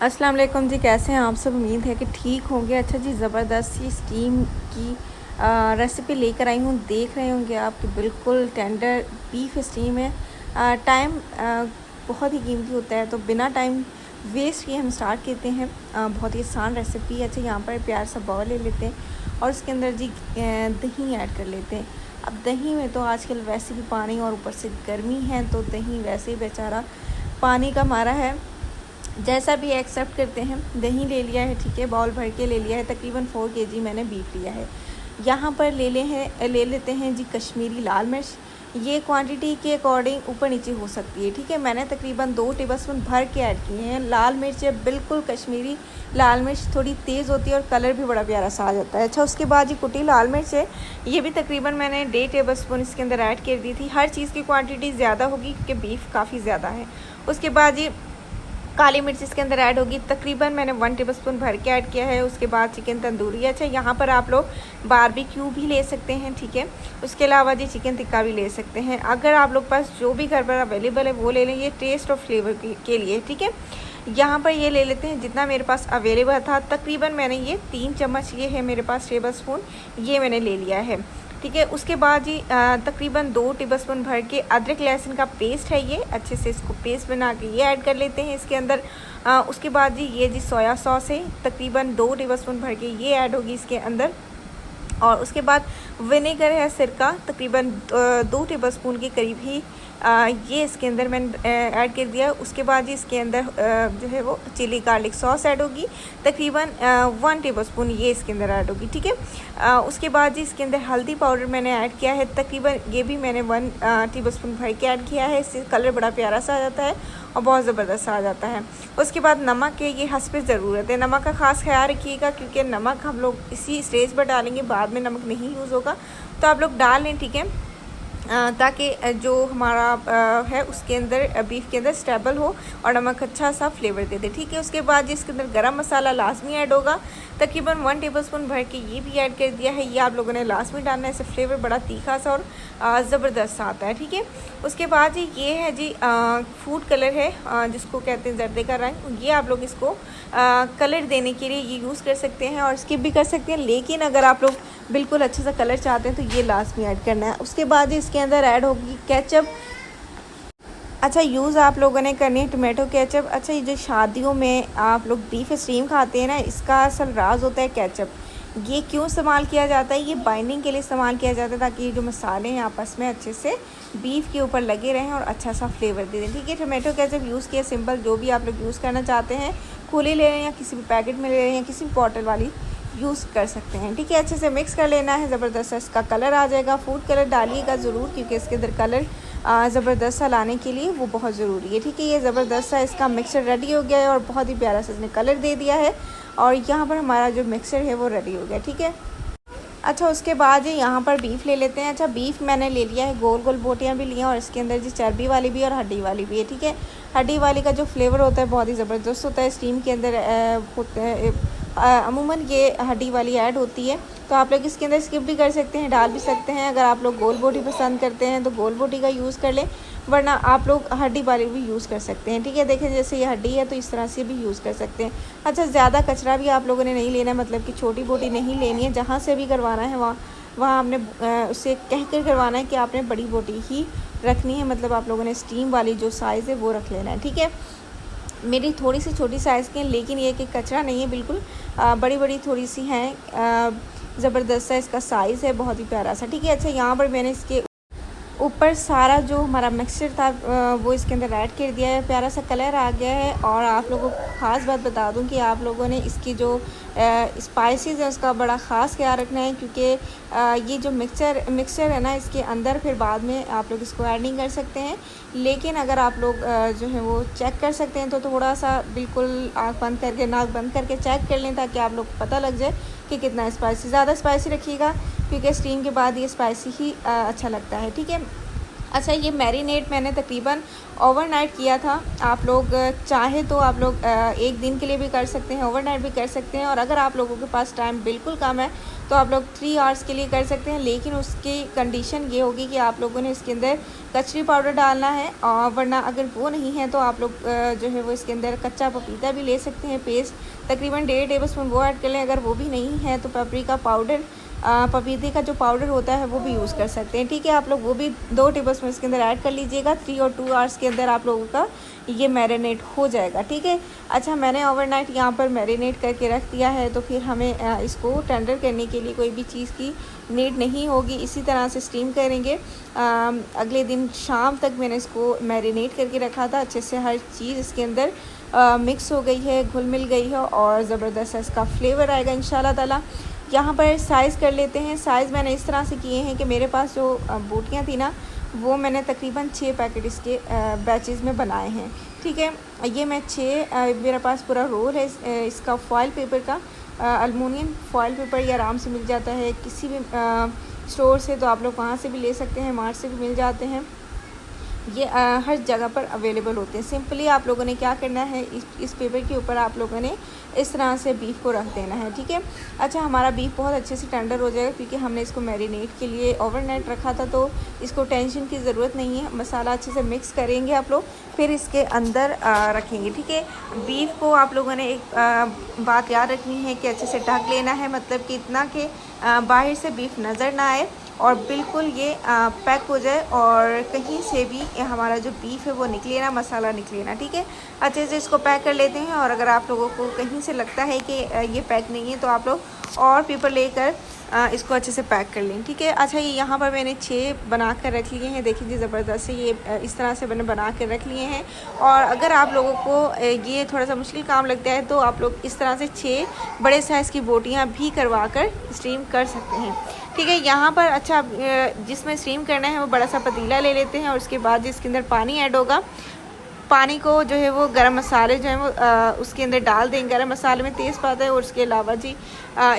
अस्सलाम वालेकुम जी, कैसे हैं आप सब। उम्मीद है कि ठीक होंगे। अच्छा जी, ज़बरदस्त सी स्टीम की रेसिपी लेकर आई हूँ। देख रहे होंगे आप कि बिल्कुल टेंडर बीफ स्टीम है। टाइम बहुत ही कीमती होता है, तो बिना टाइम वेस्ट किए हम स्टार्ट करते हैं। बहुत ही आसान रेसिपी है। अच्छा, यहाँ पर प्यार सा बाउल ले लेते हैं और उसके अंदर जी दही ऐड कर लेते हैं। अब दही में तो आजकल वैसे भी पानी और ऊपर से गर्मी है, तो दही वैसे ही बेचारा पानी का मारा है। जैसा भी एक्सेप्ट करते हैं। दही ले लिया है, ठीक है, बाउल भर के ले लिया है। तकरीबन 4 केजी मैंने बीफ लिया है। यहाँ पर ले लेते हैं जी कश्मीरी लाल मिर्च। ये क्वांटिटी के अकॉर्डिंग ऊपर नीचे हो सकती है, ठीक है। मैंने तकरीबन 2 टेबलस्पून भर के ऐड किए हैं। लाल मिर्च है बिल्कुल कश्मीरी लाल मिर्च, थोड़ी तेज़ होती है और कलर भी बड़ा प्यारा सा आ जाता है। अच्छा, उसके बाद ये कुटी लाल मिर्च है, ये भी तकरीबन मैंने 1.5 टेबलस्पून इसके अंदर ऐड कर दी थी। हर चीज़ की क्वान्टिटी ज़्यादा होगी क्योंकि बीफ काफ़ी ज़्यादा है। उसके बाद ये काली मिर्च इसके अंदर ऐड होगी, तकरीबन मैंने 1 टेबलस्पून भर के ऐड किया है। उसके बाद चिकन तंदूरी। अच्छा, यहाँ पर आप लोग बारबेक्यू भी ले सकते हैं, ठीक है। उसके अलावा जी चिकन टिक्का भी ले सकते हैं। अगर आप लोग पास जो भी घर पर अवेलेबल है वो ले लें, ये टेस्ट और फ्लेवर के लिए, ठीक है। यहाँ पर ये ले लेते हैं जितना मेरे पास अवेलेबल था। तकरीबन मैंने ये 3 चम्मच, ये है मेरे पास टेबल स्पून, ये मैंने ले लिया है, ठीक है। उसके बाद जी तकरीबन 2 टेबलस्पून भर के अदरक लहसुन का पेस्ट है, ये अच्छे से इसको पेस्ट बना के ये ऐड कर लेते हैं इसके अंदर। उसके बाद जी ये जी सोया सॉस है, तकरीबन 2 टेबलस्पून भर के ये ऐड होगी इसके अंदर। और उसके बाद विनेगर है, सिरका, तकरीबन 2 टेबलस्पून के करीब ही ये इसके अंदर मैंने ऐड कर दिया। उसके बाद जी इसके अंदर जो है वो चिली गार्लिक सॉस ऐड होगी, तकरीबन 1 टेबलस्पून ये इसके अंदर ऐड होगी, ठीक है। उसके बाद जी इसके अंदर हल्दी पाउडर मैंने ऐड किया है, तकरीबन ये भी मैंने 1 टेबलस्पून भर के ऐड किया है। इससे कलर बड़ा प्यारा सा आ जाता है और बहुत ज़बरदस्त आ जाता है। उसके बाद नमक है, ये हस्ब ज़रूरत है। नमक का ख़ास ख्याल रखिएगा क्योंकि नमक हम लोग इसी स्टेज पर डालेंगे, बाद में नमक नहीं यूज़ होगा, तो आप लोग डाल लें, ठीक है, ताकि जो हमारा है उसके अंदर बीफ के अंदर स्टेबल हो और नमक अच्छा सा फ्लेवर दे दे, ठीक है। उसके बाद इसके अंदर गरम मसाला लाजमी ऐड होगा, तकरीबन 1 टेबलस्पून भर के ये भी ऐड कर दिया है। ये आप लोगों ने लाजमी डालना है, इससे फ्लेवर बड़ा तीखा सा और ज़बरदस्त आता है, ठीक है। उसके बाद जी ये है जी फूड कलर है, जिसको कहते हैं जर्दे का रंग। ये आप लोग इसको कलर देने के लिए ये यूज़ कर सकते हैं और स्किप भी कर सकते हैं, लेकिन अगर आप लोग बिल्कुल अच्छे सा कलर चाहते हैं तो ये लाजमी ऐड करना है। उसके बाद इसके अंदर ऐड होगी केचप। अच्छा, यूज़ आप लोगों ने करनी है टोमेटो केचप। अच्छा, ये जो शादियों में आप लोग बीफ स्टीम खाते हैं ना, इसका असल राज होता है केचप। ये क्यों इस्तेमाल किया जाता है? ये बाइंडिंग के लिए इस्तेमाल किया जाता है ताकि ये जो मसाले हैं आपस में अच्छे से बीफ के ऊपर लगे रहें और अच्छा सा फ्लेवर दे दें, ठीक है। टोमेटो केचप यूज़ किया, सिंपल जो भी आप लोग यूज़ करना चाहते हैं, खुली ले लें या किसी भी पैकेट में ले लें या किसी भी बॉटल वाली यूज़ कर सकते हैं, ठीक है। अच्छे से मिक्स कर लेना है, ज़बरदस्त इसका कलर आ जाएगा। फूड कलर डालिएगा ज़रूर क्योंकि इसके अंदर कलर ज़बरदस्त सा लाने के लिए वो बहुत ज़रूरी है, ठीक है। ये ज़बरदस्त सा इसका मिक्सचर रेडी हो गया है और बहुत ही प्यारा सा इसने कलर दे दिया है और यहाँ पर हमारा जो मिक्सचर है वो रेडी हो गया, ठीक है। अच्छा, उसके बाद जी यहाँ पर बीफ ले लेते हैं। अच्छा, बीफ मैंने ले लिया है, गोल गोल बोटियाँ भी ली हैं और इसके अंदर जी चर्बी वाली भी और हड्डी वाली भी है, ठीक है। हड्डी वाली का जो फ्लेवर होता है बहुत ही ज़बरदस्त होता है, स्टीम के अंदर होता है। अमूमन ये हड्डी वाली ऐड होती है, तो आप लोग इसके अंदर स्किप भी कर सकते हैं, डाल भी सकते हैं। अगर आप लोग गोल बोटी पसंद करते हैं तो गोल बोटी का यूज़ कर लें, वरना आप लोग हड्डी वाली भी यूज़ कर सकते हैं, ठीक है। देखें जैसे ये हड्डी है तो इस तरह से भी यूज़ कर सकते हैं। अच्छा, ज़्यादा कचरा भी आप लोगों ने नहीं लेना है, मतलब कि छोटी बोटी नहीं लेनी है। जहाँ से भी करवाना है वहाँ आपने उससे कह कर करवाना है कि आपने बड़ी बोटी ही रखनी है, मतलब आप लोगों ने स्टीम वाली जो साइज़ है वो रख लेना है, ठीक है। मेरी थोड़ी सी छोटी साइज़ की हैं, लेकिन ये कि कचरा नहीं है बिल्कुल, बड़ी बड़ी थोड़ी सी हैं। ज़बरदस्त सा इसका साइज़ है, बहुत ही प्यारा सा, ठीक है। अच्छा, यहाँ पर मैंने इसके ऊपर सारा जो हमारा मिक्सचर था वो इसके अंदर ऐड कर दिया है, प्यारा सा कलर आ गया है। और आप लोगों को ख़ास बात बता दूं कि आप लोगों ने इसकी जो स्पाइसेस है उसका बड़ा ख़ास ख्याल रखना है क्योंकि ये जो मिक्सचर है ना, इसके अंदर फिर बाद में आप लोग इसको ऐड नहीं कर सकते हैं, लेकिन अगर आप लोग जो है वो चेक कर सकते हैं तो थोड़ा सा बिल्कुल आँख बंद करके, नाक बंद करके चेक कर लें ताकि आप लोग को पता लग जाए कि कितना स्पाइसी। ज़्यादा स्पाइसी रखिएगा क्योंकि स्टीम के बाद ये स्पाइसी ही अच्छा लगता है, ठीक है। अच्छा, ये मैरिनेट मैंने तकरीबन ओवरनाइट किया था। आप लोग चाहे तो आप लोग एक दिन के लिए भी कर सकते हैं, ओवरनाइट भी कर सकते हैं, और अगर आप लोगों के पास टाइम बिल्कुल कम है तो आप लोग 3 आवर्स के लिए कर सकते हैं। लेकिन उसकी कंडीशन ये होगी कि आप लोगों ने इसके अंदर कचरी पाउडर डालना है, और वरना अगर वो नहीं है तो आप लोग जो है वो इसके अंदर कच्चा पपीता भी ले सकते हैं पेस्ट, तकरीबन 1.5 टेबल स्पून वो ऐड कर लें। अगर वो भी नहीं है तो पेपरिका पाउडर, पपीते का जो पाउडर होता है वो भी यूज़ कर सकते हैं। ठीक है, आप लोग वो भी 2 टेबल स्पून इसके अंदर ऐड कर लीजिएगा। 3 और 2 आवर्स के अंदर आप लोगों का ये मैरिनेट हो जाएगा। ठीक है, अच्छा मैंने ओवरनाइट यहाँ पर मैरिनेट करके रख दिया है, तो फिर हमें इसको टेंडर करने के लिए कोई भी चीज़ की नीड नहीं होगी। इसी तरह से स्टीम करेंगे। अगले दिन शाम तक मैंने इसको मैरिनेट करके रखा था, अच्छे से हर चीज़ इसके अंदर मिक्स हो गई है, घुल मिल गई है, और ज़बरदस्त इसका फ्लेवर आएगा इंशाल्लाह ताला। यहाँ पर साइज़ कर लेते हैं। साइज़ मैंने इस तरह से किए हैं कि मेरे पास जो बोटियाँ थी ना, वो मैंने तकरीबन 6 पैकेट इसके बैचेज़ में बनाए हैं। ठीक है, ये मैं 6 मेरे पास पूरा रोल है इसका फॉइल पेपर का। एलुमिनियम फॉइल पेपर ये आराम से मिल जाता है किसी भी स्टोर से, तो आप लोग वहाँ से भी ले सकते हैं, मार्ट से भी मिल जाते हैं। ये हर जगह पर अवेलेबल होते हैं। सिंपली आप लोगों ने क्या करना है, इस पेपर के ऊपर आप लोगों ने इस तरह से बीफ को रख देना है। ठीक है, अच्छा हमारा बीफ बहुत अच्छे से टेंडर हो जाएगा क्योंकि हमने इसको मैरिनेट के लिए ओवरनाइट रखा था, तो इसको टेंशन की ज़रूरत नहीं है। मसाला अच्छे से मिक्स करेंगे आप लोग, फिर इसके अंदर रखेंगे। ठीक है, बीफ को आप लोगों ने एक बात याद रखनी है कि अच्छे से ढक लेना है, मतलब कि इतना कि बाहर से बीफ नज़र ना आए और बिल्कुल ये पैक हो जाए, और कहीं से भी हमारा जो बीफ है वो निकले ना, मसाला निकले ना। ठीक है, अच्छे से इसको पैक कर लेते हैं। और अगर आप लोगों को कहीं से लगता है कि ये पैक नहीं है तो आप लोग और पेपर लेकर इसको अच्छे से पैक कर लें। ठीक है, अच्छा ये यहाँ पर मैंने 6 बना कर रख लिए हैं। देखिए जी ज़बरदस्त से ये इस तरह से मैंने बना कर रख लिए हैं। और अगर आप लोगों को ये थोड़ा सा मुश्किल काम लगता है तो आप लोग इस तरह से 6 बड़े साइज़ की बोटियाँ भी करवा कर स्टीम कर सकते हैं। ठीक है, यहाँ पर अच्छा जिसमें स्टीम करना है वो बड़ा सा पतीला ले लेते हैं, और उसके बाद जिसके अंदर पानी ऐड होगा, पानी को जो है वो गरम मसाले जो है वो उसके अंदर डाल देंगे। गरम मसाले में तेज़पात है, और उसके अलावा जी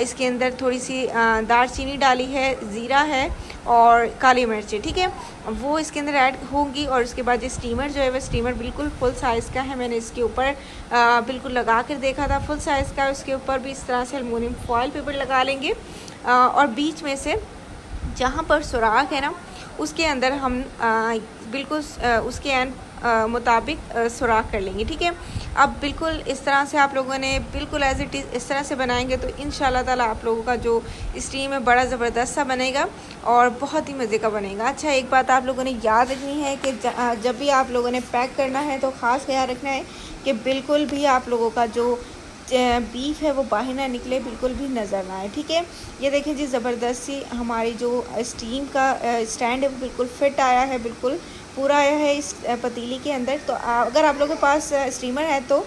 इसके अंदर थोड़ी सी दालचीनी डाली है, ज़ीरा है और काली मिर्ची। ठीक है, वो इसके अंदर ऐड होंगी। और उसके बाद ये स्टीमर जो है वो स्टीमर बिल्कुल फुल साइज़ का है। मैंने इसके ऊपर बिल्कुल लगा कर देखा था, फुल साइज़ का। उसके ऊपर भी इस तरह से एलुमिनियम फॉइल पेपर लगा लेंगे, और बीच में से जहाँ पर सुराख है ना, उसके अंदर हम बिल्कुल उसके मुताबिक सुराख कर लेंगे। ठीक है, अब बिल्कुल इस तरह से आप लोगों ने बिल्कुल एज इट इज़ इस तरह से बनाएंगे तो इंशाल्लाह ताला आप लोगों का जो स्टीम है बड़ा ज़बरदस्त सा बनेगा और बहुत ही मज़े का बनेगा। अच्छा, एक बात आप लोगों ने याद रखनी है कि जब भी आप लोगों ने पैक करना है तो ख़ास ख्याल रखना है कि बिल्कुल भी आप लोगों का जो बीफ है वो बाहर ना निकले, बिल्कुल भी नज़र ना आए। ठीक है, ये देखें जी ज़बरदस्त सी हमारी जो स्टीम का स्टैंड है वो बिल्कुल फिट आया है, बिल्कुल पूरा आया है इस पतीली के अंदर। तो अगर आप लोगों के पास स्टीमर है तो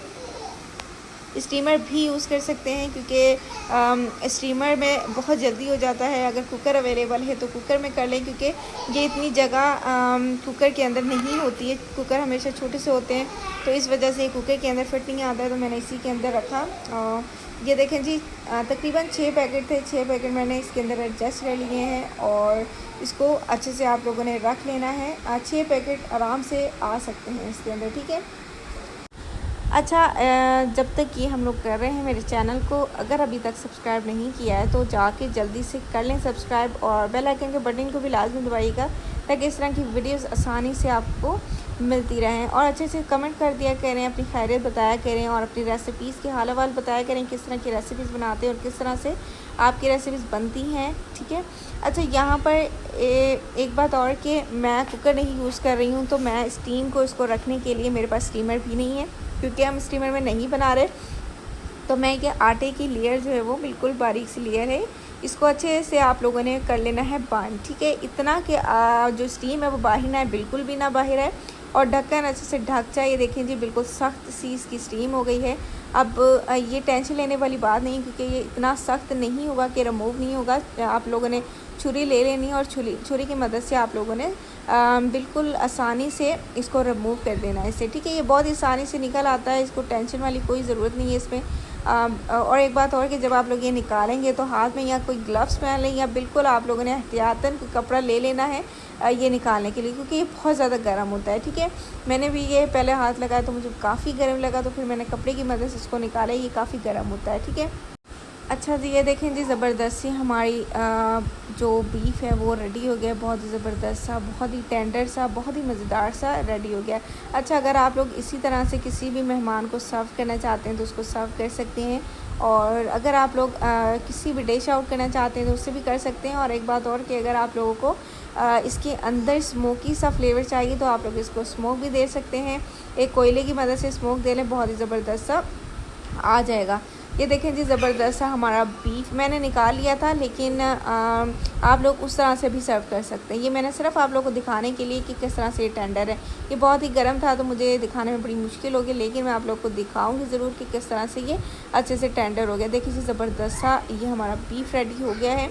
स्टीमर भी यूज़ कर सकते हैं, क्योंकि स्टीमर में बहुत जल्दी हो जाता है। अगर कुकर अवेलेबल है तो कुकर में कर लें, क्योंकि ये इतनी जगह कुकर के अंदर नहीं होती है। कुकर हमेशा छोटे से होते हैं, तो इस वजह से कुकर के अंदर फिट नहीं आता है, तो मैंने इसी के अंदर रखा। ये देखें जी तकरीबन 6 पैकेट थे, 6 पैकेट मैंने इसके अंदर एडजस्ट कर लिए हैं, और इसको अच्छे से आप लोगों ने रख लेना है। 6 पैकेट आराम से आ सकते हैं इसके अंदर। ठीक है, अच्छा जब तक ये हम लोग कर रहे हैं मेरे चैनल को अगर अभी तक सब्सक्राइब नहीं किया है तो जाके जल्दी से कर लें सब्सक्राइब, और बेल आइकन के बटन को भी लाजमी दबाइएगा ताकि इस तरह की वीडियोस आसानी से आपको मिलती रहें। और अच्छे से कमेंट कर दिया करें, अपनी खैरियत बताया करें, और अपनी रेसिपीज़ के हाल हवाल बताया करें, किस तरह की रेसिपीज़ बनाते हैं और किस तरह से आपकी रेसिपीज़ बनती हैं। ठीक है, अच्छा यहाँ पर एक बात और कि मैं कुकर नहीं यूज़ कर रही हूँ, तो मैं स्टीम को इसको रखने के लिए मेरे पास स्टीमर भी नहीं है, क्योंकि हम स्टीमर में नहीं बना रहे। तो मैं ये आटे की लेयर जो है वो बिल्कुल बारीक सी लेयर है, इसको अच्छे से आप लोगों ने कर लेना है बांध। ठीक है, इतना कि जो स्टीम है वो बाहर ना है, बिल्कुल भी ना बाहर है, और ढक्कन अच्छे से ढक जाए। ये देखें जी बिल्कुल सख्त सी इसकी स्टीम हो गई है। अब ये टेंशन लेने वाली बात नहीं, क्योंकि ये इतना सख्त नहीं होगा कि रिमूव नहीं होगा। आप लोगों ने छुरी ले लेनी है, और छुरी की मदद से आप लोगों ने बिल्कुल आसानी से इसको रिमूव कर देना है इससे। ठीक है, ये बहुत आसानी से निकल आता है, इसको टेंशन वाली कोई ज़रूरत नहीं है इसमें। और एक बात और कि जब आप लोग ये निकालेंगे तो हाथ में या कोई ग्लव्स पहन लें, या बिल्कुल आप लोगों ने एहतियातन कोई कपड़ा ले लेना है ये निकालने के लिए, क्योंकि ये बहुत ज़्यादा गर्म होता है। ठीक है, मैंने भी ये पहले हाथ लगाया तो मुझे काफ़ी गर्म लगा, तो फिर मैंने कपड़े की मदद से इसको निकाला। ये काफ़ी गर्म होता है। ठीक है, अच्छा जी, ये देखें जी, ज़बरदस्त सी हमारी जो बीफ है वो रेडी हो गया। बहुत ही ज़बरदस्त सा, बहुत ही टेंडर सा, बहुत ही मज़ेदार सा रेडी हो गया। अच्छा, अगर आप लोग इसी तरह से किसी भी मेहमान को सर्व करना चाहते हैं तो उसको सर्व कर सकते हैं, और अगर आप लोग किसी भी डिश आउट करना चाहते हैं तो उससे भी कर सकते हैं। और एक बात और कि अगर आप लोगों को इसके अंदर स्मोकी सा फ्लेवर चाहिए तो आप लोग इसको स्मोक भी दे सकते हैं। एक कोयले की मदद से स्मोक दे लें, बहुत ही ज़बरदस्त सा आ जाएगा। ये देखें जी, ज़बरदस्त सा हमारा बीफ मैंने निकाल लिया था, लेकिन आप लोग उस तरह से भी सर्व कर सकते हैं। ये मैंने सिर्फ आप लोगों को दिखाने के लिए कि किस तरह से ये टेंडर है। ये बहुत ही गर्म था तो मुझे दिखाने में बड़ी मुश्किल होगी, लेकिन मैं आप लोग को दिखाऊंगी ज़रूर कि किस तरह से ये अच्छे से टेंडर हो गया। देखिए जी, ज़बरदस्त सा ये हमारा बीफ रेडी हो गया है।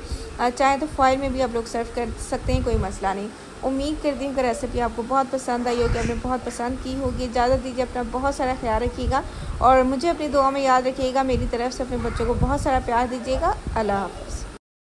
चाहे तो फॉइल में भी आप लोग सर्व कर सकते हैं, कोई मसला नहीं। उम्मीद करती हूँ कि रेसिपी आपको बहुत पसंद आई होगी, आपने बहुत पसंद की होगी। इजाज़त दीजिए, अपना बहुत सारा ख्याल रखिएगा और मुझे अपनी दुआ में याद रखिएगा। मेरी तरफ से अपने बच्चों को बहुत सारा प्यार दीजिएगा। अल्लाह हाफ़िज़।